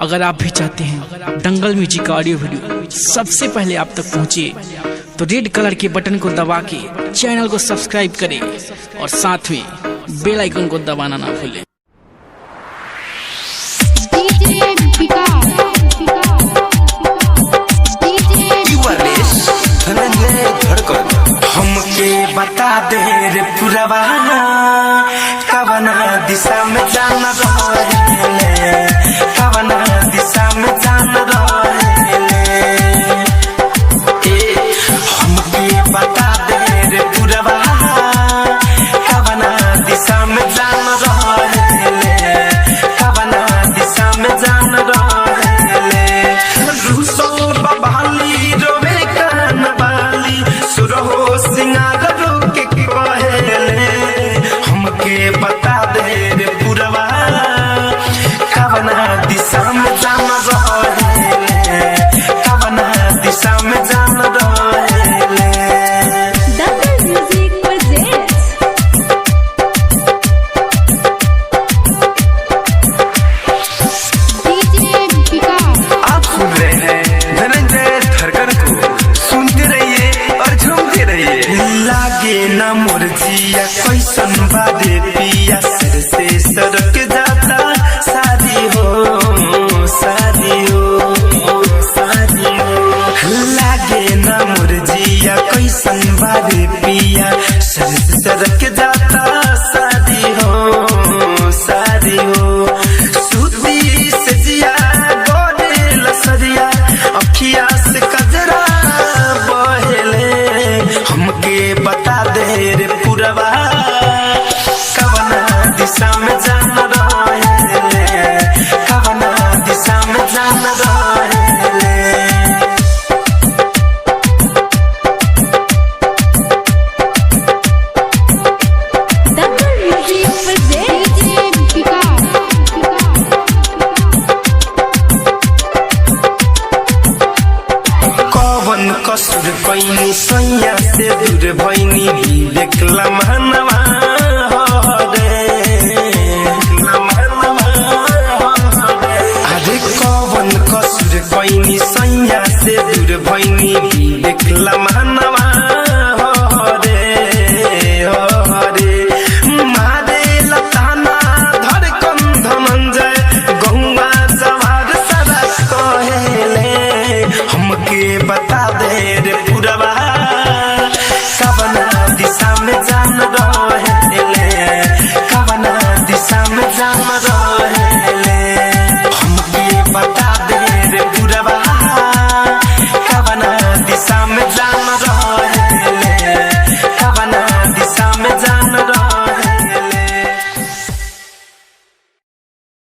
अगर आप भी चाहते हैं दंगल म्यूजिक का ऑडियो वीडियो सबसे पहले आप तक पहुंचे तो रेड कलर के बटन को दबा के चैनल को सब्सक्राइब करें और साथ में बेल आइकन को दबाना ना भूलें। हमके बता दे रे पुरवा कवना दिशा में जाना रहे, कवना दिशा में जाना रहे। हमके बता दे रे पुरवा कवना दिशा में जाना रहे, कवना दिशा में जाना रहे। रूसो बबाली रोवे कान बाली सुरहो सिंगार रोके के कहेले। हमके बता दे रे पुरवा कवना दिशा में जाना रहे, कवना दिशा में जाना रहे। दंगल म्यूजिक presents DJ विकास। आप सुन रहे हैं धनंजय धड़कन को, सुनते रहिए और झूमते रहिए। लागे ना मोर जिया कैसन बादे पिया सर से सरक जाता शादी हो, शादी हो, शादी हो। लागे ना मोर जिया कैसन बादे पिया सर से सरक जाता शादी हो, शादी हो। सूती से जिया गोरे लसरिया अखिया से कजरा बहेले। हमके बता दे रे पुरवा कवना दिशा में जाना रहे, कवना दिशा में जाना रहे। दंगल म्यूजिक presents DJ विकास। कवन कसुर पैनी सैया से दूर भैनी देखला महनवा